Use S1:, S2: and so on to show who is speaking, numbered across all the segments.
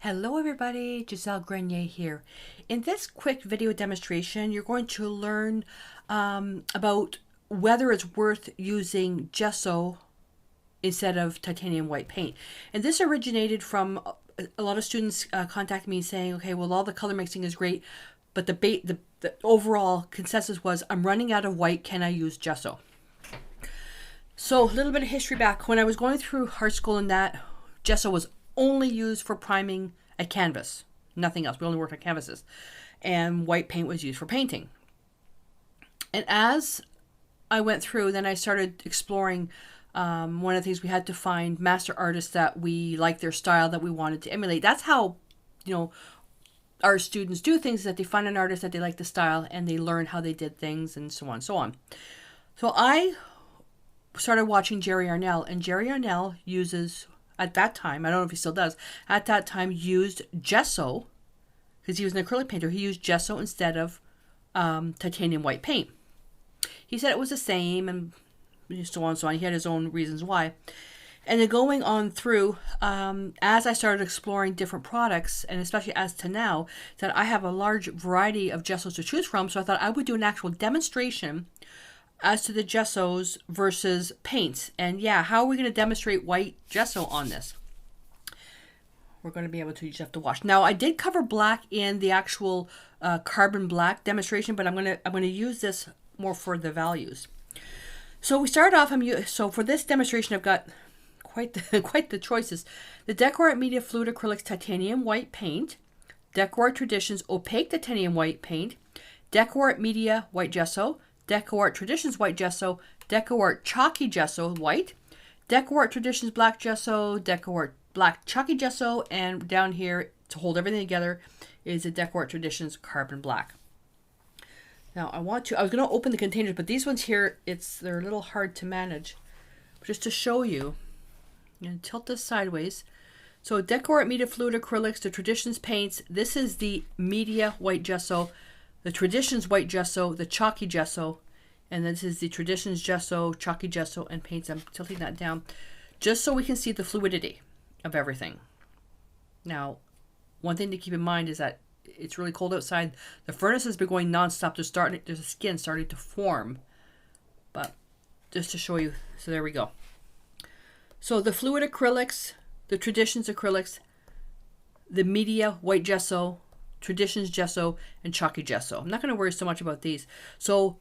S1: Hello everybody, Gisele Grenier here. In this quick video demonstration, you're going to learn about whether it's worth using gesso instead of titanium white paint. And this originated from a lot of students contacting me saying, okay, well, all the color mixing is great, but the overall consensus was, I'm running out of white, can I use gesso? So a little bit of history back. When I was going through art school and that, gesso was only used for priming a canvas, nothing else. We only worked on canvases, and white paint was used for painting. And as I went through, then I started exploring one of the things, we had to find master artists that we liked their style, that we wanted to emulate. That's how, our students do things, that they find an artist that they like the style and they learn how they did things and so on and so on. So I started watching Jerry Arnell, and Jerry Arnell uses, at that time, I don't know if he still does, at that time used gesso, because he was an acrylic painter. He used gesso instead of titanium white paint. He said it was the same and so on and so on. He had his own reasons why. And then going on through, as I started exploring different products, and especially as to now, that I have a large variety of gessos to choose from, so I thought I would do an actual demonstration as to the gessos versus paints. And yeah, how are we going to demonstrate white gesso on this? We're going to be able to, you just have to watch. Now, I did cover black in the actual carbon black demonstration, but I'm going to use this more for the values. So we started off, so for this demonstration, I've got quite the choices. The Decor Media Fluid Acrylics Titanium White Paint, Decor Traditions Opaque Titanium White Paint, Decor Media White Gesso, Deco Traditions White Gesso, Deco Chalky Gesso White, Deco Traditions Black Gesso, Deco Black Chalky Gesso, and down here to hold everything together is the Deco Traditions Carbon Black. Now I was going to open the containers, but these ones here, they're a little hard to manage. Just to show you, I'm going to tilt this sideways. So Decor Media Fluid Acrylics, the Traditions Paints, this is the Media White Gesso, the Traditions White Gesso, the Chalky Gesso, and this is the Traditions Gesso, Chalky Gesso, and paints. I'm tilting that down just so we can see the fluidity of everything. Now, one thing to keep in mind is that it's really cold outside. The furnace has been going nonstop. There's a skin starting to form, but just to show you. So there we go. So the fluid acrylics, the Traditions acrylics, the Media White Gesso, Traditions Gesso, and Chalky Gesso. I'm not going to worry so much about these. So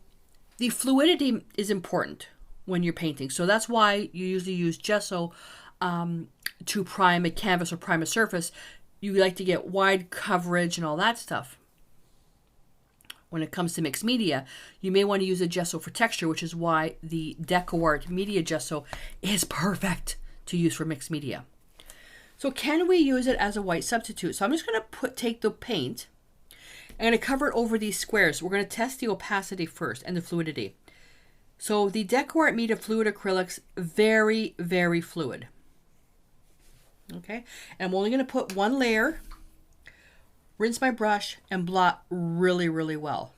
S1: the fluidity is important when you're painting. So that's why you usually use gesso to prime a canvas or prime a surface. You like to get wide coverage and all that stuff. When it comes to mixed media, you may want to use a gesso for texture, which is why the DecoArt Media Gesso is perfect to use for mixed media. So can we use it as a white substitute? So I'm just going to take the paint. I'm going to cover it over these squares. We're going to test the opacity first and the fluidity. So the DecoArt Media Fluid Acrylics, very, very fluid. Okay, and I'm only going to put one layer, rinse my brush, and blot really, really well.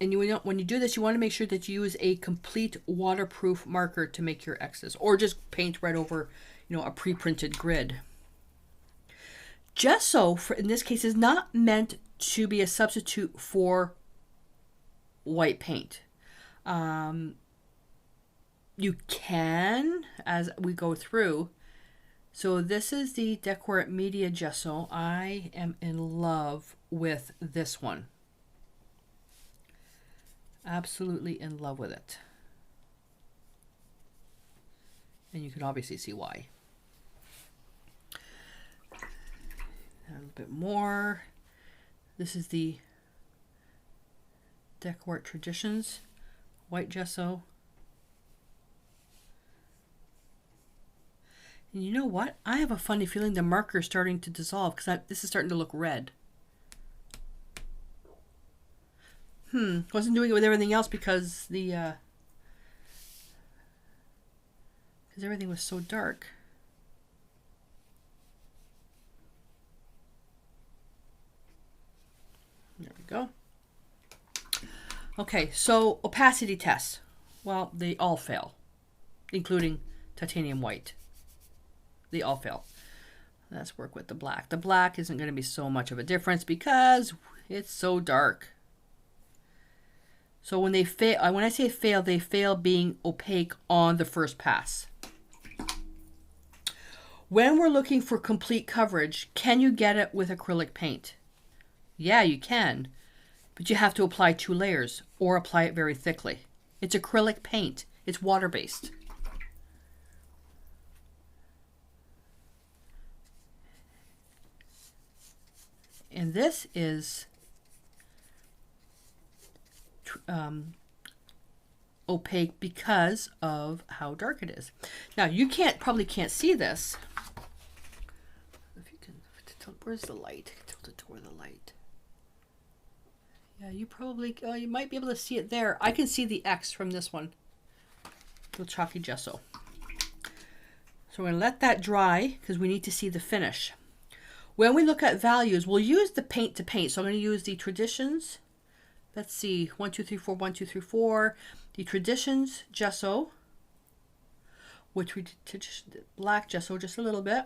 S1: And when you do this, you want to make sure that you use a complete waterproof marker to make your X's, or just paint right over, a pre-printed grid. Gesso, in this case, is not meant to be a substitute for white paint. You can, as we go through. So this is the Decor Media Gesso. I am in love with this one. Absolutely in love with it. And you can obviously see why. A little bit more. This is the Decor Traditions White Gesso. And you know what? I have a funny feeling the marker is starting to dissolve because this is starting to look red. Wasn't doing it with everything else because because everything was so dark. There we go. Okay, so opacity tests. Well, they all fail, including titanium white. They all fail. Let's work with the black. The black isn't going to be so much of a difference because it's so dark. So when they fail, when I say fail, they fail being opaque on the first pass. When we're looking for complete coverage, can you get it with acrylic paint? Yeah, you can, but you have to apply 2 layers or apply it very thickly. It's acrylic paint. It's water-based. And this is opaque because of how dark it is. Now you probably can't see this. If you can, where's the light? Tilt it toward the light. Yeah, you probably, you might be able to see it there. I can see the X from this one. The chalky gesso. So we're gonna let that dry because we need to see the finish. When we look at values, we'll use the paint to paint. So I'm going to use the Traditions. Let's see, 1, 2, 3, 4, 1, 2, 3, 4. The Traditions gesso, which we did black gesso just a little bit.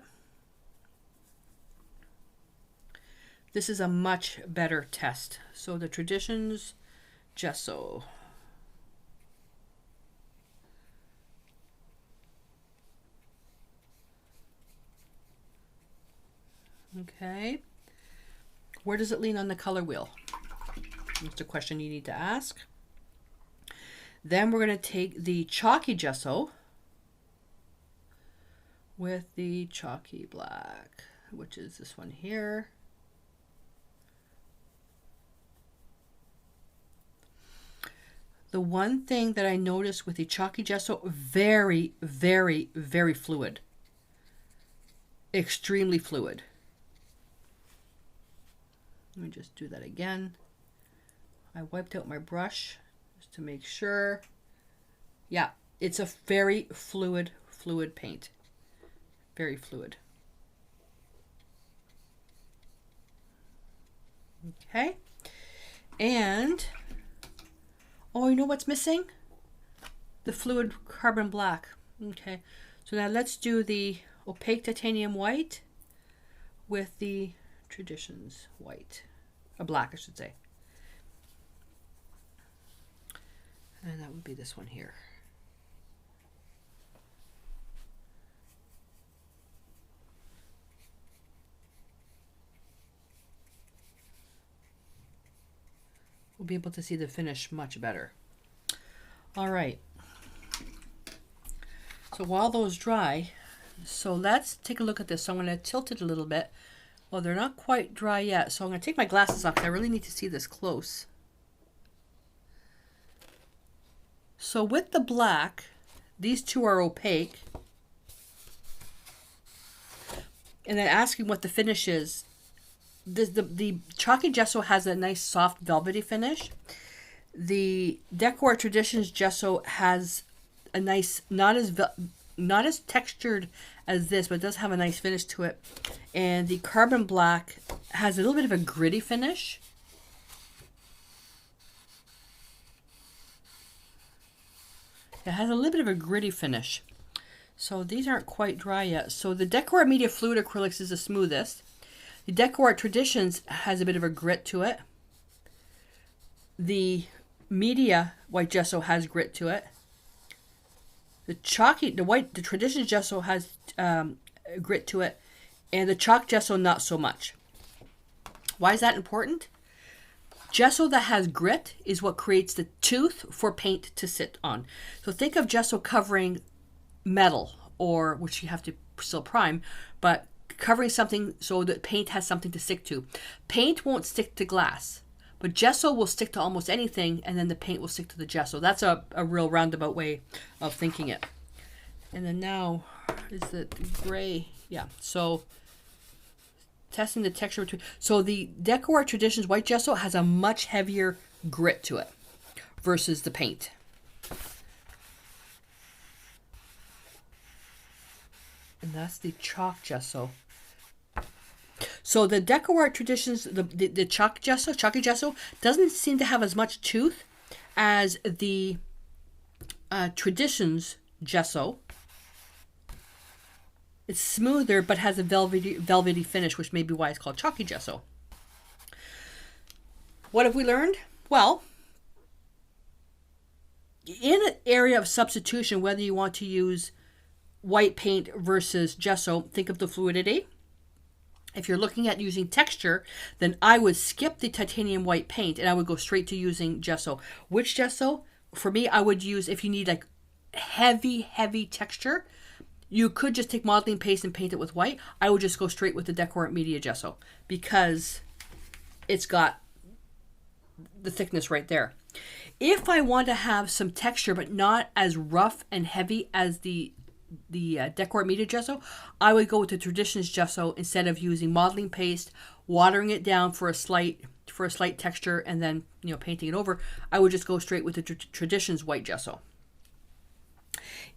S1: This is a much better test. So the Traditions gesso. Okay. Where does it lean on the color wheel? That's a question you need to ask. Then we're going to take the chalky gesso with the chalky black, which is this one here. The one thing that I noticed with the chalky gesso, very, very, very fluid. Extremely fluid. Let me just do that again. I wiped out my brush just to make sure. Yeah, it's a very fluid paint. Very fluid. Okay. And, oh, you know what's missing? The fluid carbon black. Okay. So now let's do the opaque titanium white with the Traditions white, or black I should say, and that would be this one here. We'll be able to see the finish much better. All right, so while those dry, so let's take a look at this. So I'm going to tilt it a little bit. Well, they're not quite dry yet, so I'm going to take my glasses off because I really need to see this close. So with the black, these two are opaque. And then asking what the finish is. The chalky gesso has a nice soft velvety finish. The Decor Traditions gesso has a nice, not as textured as this, but it does have a nice finish to it. And the carbon black has a little bit of a gritty finish. It has a little bit of a gritty finish. So these aren't quite dry yet. So the Decor Media Fluid Acrylics is the smoothest. The Decor Traditions has a bit of a grit to it. The Media White Gesso has grit to it. The Traditions Gesso has grit to it, and the Chalk Gesso not so much. Why is that important? Gesso that has grit is what creates the tooth for paint to sit on. So think of gesso covering metal, or which you have to still prime, but covering something so that paint has something to stick to. Paint won't stick to glass, but gesso will stick to almost anything, and then the paint will stick to the gesso. That's a real roundabout way of thinking it. And then now, is it gray? Yeah, so testing the texture between. So the Decor Traditions White Gesso has a much heavier grit to it versus the paint. And that's the Chalk Gesso. So the Decor Traditions, the Chalky Gesso doesn't seem to have as much tooth as the Traditions Gesso. It's smoother, but has a velvety finish, which may be why it's called chalky gesso. What have we learned? Well, in an area of substitution, whether you want to use white paint versus gesso, think of the fluidity. If you're looking at using texture, then I would skip the titanium white paint and I would go straight to using gesso. Which gesso? For me, I would use, if you need like heavy texture, you could just take modeling paste and paint it with white. I would just go straight with the Decor Art Media gesso because it's got the thickness right there. If I want to have some texture but not as rough and heavy as the Decor Art Media gesso, I would go with the Traditions gesso instead of using modeling paste, watering it down for a slight texture, and then painting it over. I would just go straight with the Traditions white gesso.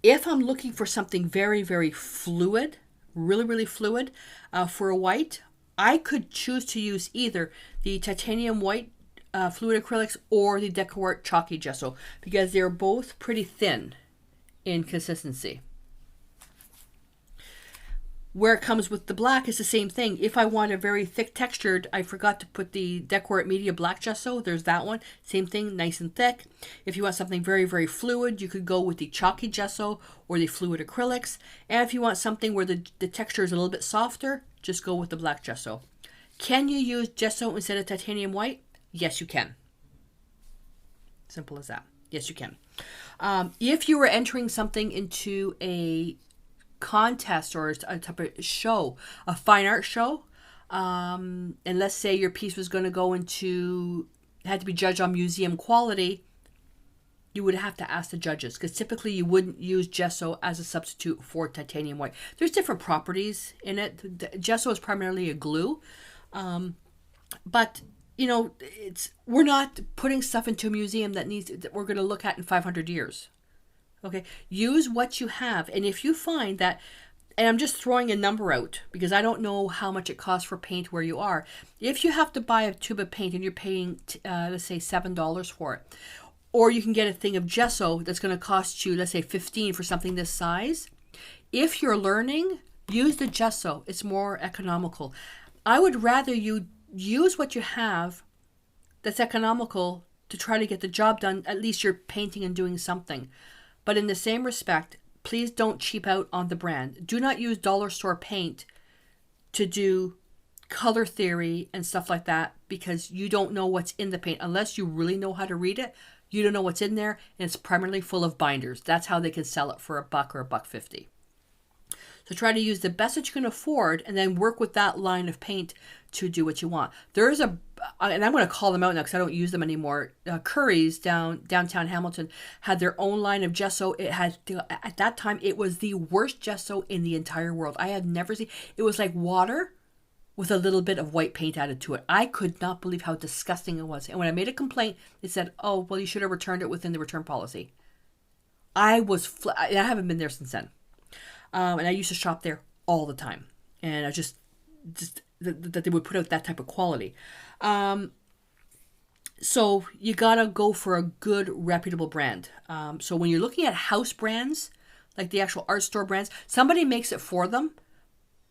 S1: If I'm looking for something very fluid, really fluid, for a white, I could choose to use either the titanium white fluid acrylics or the Decor Art chalky gesso because they're both pretty thin in consistency. Where it comes with the black is the same thing. If I want a very thick textured, I forgot to put the Decor Art Media black gesso. There's that one. Same thing, nice and thick. If you want something very fluid, you could go with the chalky gesso or the fluid acrylics. And if you want something where the texture is a little bit softer, just go with the black gesso. Can you use gesso instead of titanium white? Yes, you can. Simple as that. Yes, you can. If you were entering something into a contest or a type of show, a fine art show, and let's say your piece was going to go into, had to be judged on museum quality, you would have to ask the judges because typically you wouldn't use gesso as a substitute for titanium white. There's different properties in it. Gesso is primarily a glue, but we're not putting stuff into a museum that we're going to look at in 500 years. Okay, use what you have. And if you find that, and I'm just throwing a number out because I don't know how much it costs for paint where you are. If you have to buy a tube of paint and you're paying, let's say $7 for it, or you can get a thing of gesso that's going to cost you, let's say $15 for something this size. If you're learning, use the gesso. It's more economical. I would rather you use what you have that's economical to try to get the job done. At least you're painting and doing something. But in the same respect, please don't cheap out on the brand. Do not use dollar store paint to do color theory and stuff like that because you don't know what's in the paint. Unless you really know how to read it, you don't know what's in there, and it's primarily full of binders. That's how they can sell it for $1 or $1.50. So try to use the best that you can afford and then work with that line of paint to do what you want. There's and I'm going to call them out now because I don't use them anymore. Curry's downtown Hamilton had their own line of gesso. It had, at that time, it was the worst gesso in the entire world. I had never seen, it was like water with a little bit of white paint added to it. I could not believe how disgusting it was. And when I made a complaint, they said, oh, well, you should have returned it within the return policy. I haven't been there since then. And I used to shop there all the time. And I just that they would put out that type of quality. So you gotta go for a good, reputable brand. So when you're looking at house brands, like the actual art store brands, somebody makes it for them.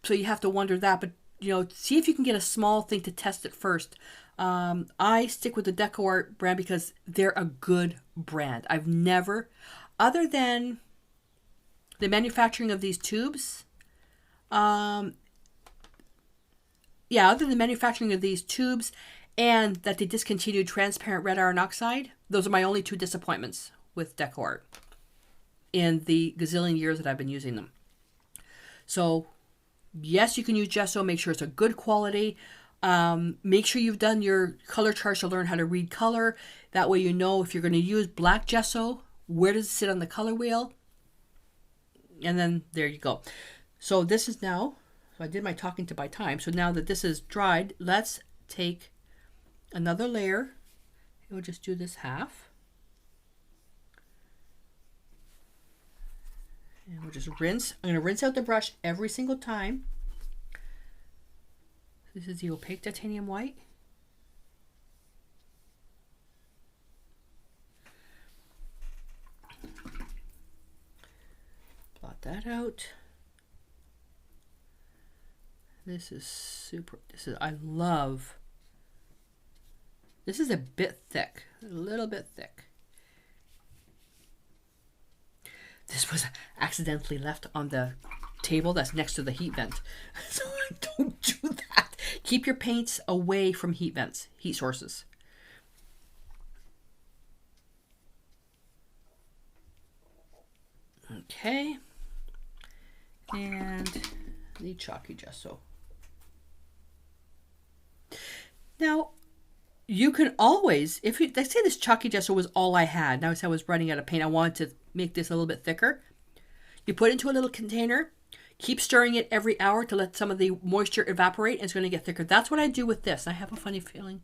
S1: So you have to wonder that. But, see if you can get a small thing to test it first. I stick with the Decor Art brand because they're a good brand. I've never, other than the manufacturing of these tubes, other than the manufacturing of these tubes and that they discontinued transparent red iron oxide, those are my only two disappointments with Decor Art in the gazillion years that I've been using them. So, yes, you can use gesso. Make sure it's a good quality. Make sure you've done your color charts to learn how to read color. That way you know if you're going to use black gesso, where does it sit on the color wheel? And then there you go. So this is now, so I did my talking to buy time. So now that this is dried, let's take another layer. We'll just do this half. And we'll just rinse. I'm going to rinse out the brush every single time. This is the opaque titanium white. Blot that out. This is super, I love, this is a bit thick, a little bit thick. This was accidentally left on the table that's next to the heat vent. So don't do that. Keep your paints away from heat vents, heat sources. Okay. And the chalky gesso. Now, you can always, if you, let's say this chalky gesso was all I had. Now I was running out of paint. I wanted to make this a little bit thicker. You put it into a little container. Keep stirring it every hour to let some of the moisture evaporate, and it's going to get thicker. That's what I do with this. I have a funny feeling.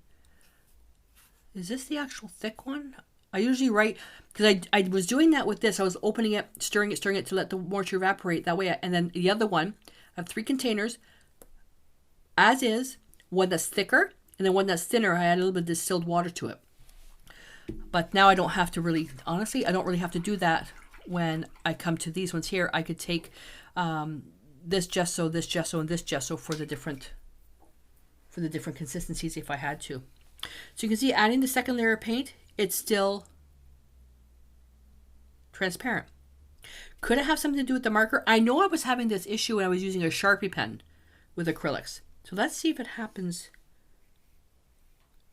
S1: Is this the actual thick one? I usually write, because I was doing that with this. I was opening it, stirring it to let the moisture evaporate that way. And then the other one, I have 3 containers, as is, one that's thicker, and then one that's thinner. I add a little bit of distilled water to it. But now I don't have to really, honestly, I don't really have to do that when I come to these ones here. I could take this gesso, and this gesso for the different consistencies if I had to. So you can see, adding the second layer of paint, it's still transparent. Could it have something to do with the marker? I know I was having this issue when I was using a Sharpie pen with acrylics. So let's see if it happens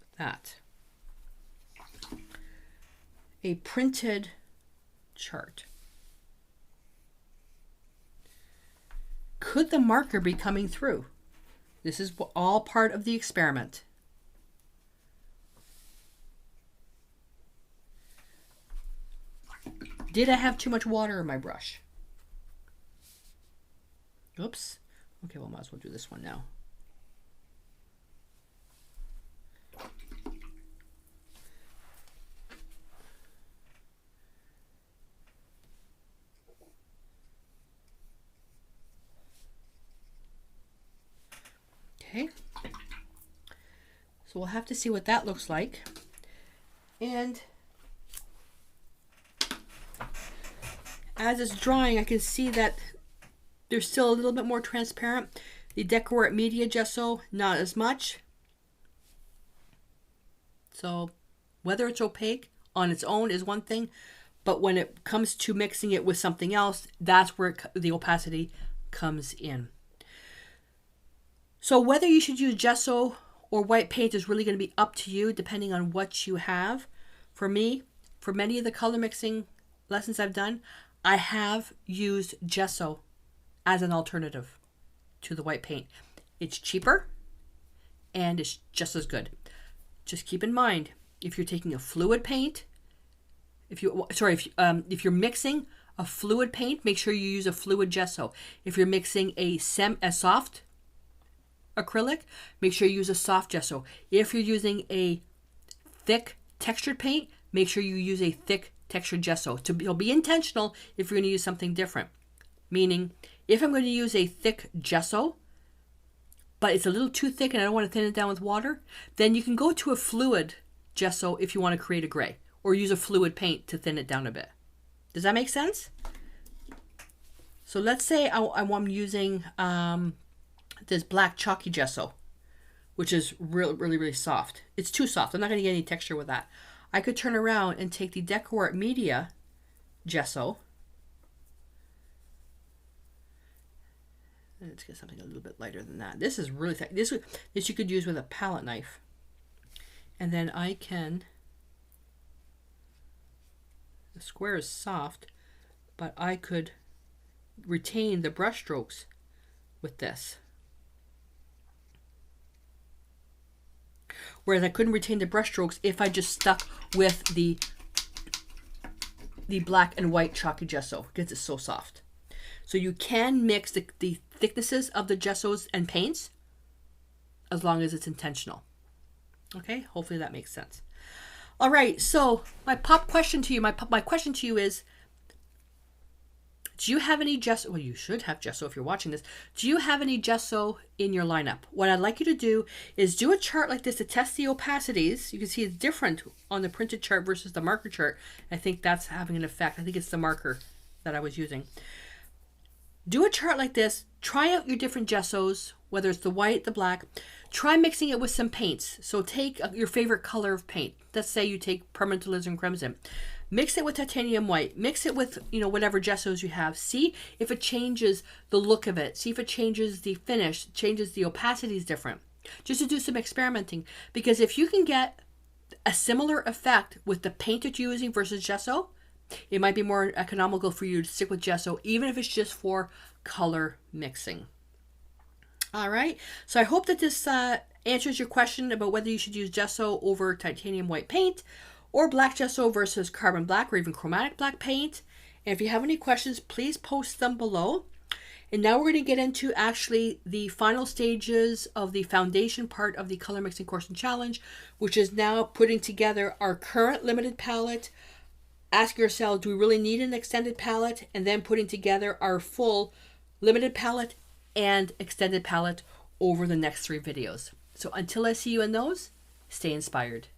S1: with that. A printed chart. Could the marker be coming through? This is all part of the experiment. Did I have too much water in my brush? Oops. Okay, well, might as well do this one now. Okay. So we'll have to see what that looks like. And as it's drying, I can see that there's still a little bit more transparent. The Decor Media Gesso, not as much. So whether it's opaque on its own is one thing, but when it comes to mixing it with something else, that's where the opacity comes in. So whether you should use gesso or white paint is really going to be up to you, depending on what you have. For me, for many of the color mixing lessons I've done, I have used gesso as an alternative to the white paint. It's cheaper and it's just as good. Just keep in mind, if you're taking a fluid paint, if you're mixing a fluid paint, make sure you use a fluid gesso. If you're mixing a soft acrylic, make sure you use a soft gesso. If you're using a thick textured paint, make sure you use a thick textured gesso. It'll be intentional if you're going to use something different. Meaning, if I'm going to use a thick gesso, but it's a little too thick and I don't want to thin it down with water, then you can go to a fluid gesso if you want to create a gray, or use a fluid paint to thin it down a bit. Does that make sense? So let's say I'm using this black chalky gesso, which is really soft. It's too soft. I'm not going to get any texture with that. I could turn around and take the Decor Media gesso. Let's get something a little bit lighter than that. This is really thick. This you could use with a palette knife. And then I can, the square is soft, but I could retain the brush strokes with this. Whereas I couldn't retain the brush strokes if I just stuck with the black and white chalky gesso, because it's so soft. So you can mix the thicknesses of the gessos and paints as long as it's intentional. Okay, hopefully that makes sense. All right, so my question to you is, do you have any gesso? Well, you should have gesso if you're watching this. Do you have any gesso in your lineup? What I'd like you to do is do a chart like this to test the opacities. You can see it's different on the printed chart versus the marker chart. I think that's having an effect. I think it's the marker that I was using. Do a chart like this. Try out your different gessos whether it's the white, the black, try mixing it with some paints. So take your favorite color of paint. Let's say you take permanent alizarin crimson. Mix it with titanium white. Mix it with, whatever gessos you have. See if it changes the look of it. See if it changes the finish, changes the opacity is different. Just to do some experimenting. Because if you can get a similar effect with the paint that you're using versus gesso, it might be more economical for you to stick with gesso, even if it's just for color mixing. All right. So I hope that this answers your question about whether you should use gesso over titanium white paint, or black gesso versus carbon black, or even chromatic black paint. And if you have any questions, please post them below. And now we're going to get into actually the final stages of the foundation part of the color mixing course and challenge, which is now putting together our current limited palette, asking yourself, do we really need an extended palette? And then putting together our full limited palette and extended palette over the next 3 videos. So until I see you in those, stay inspired.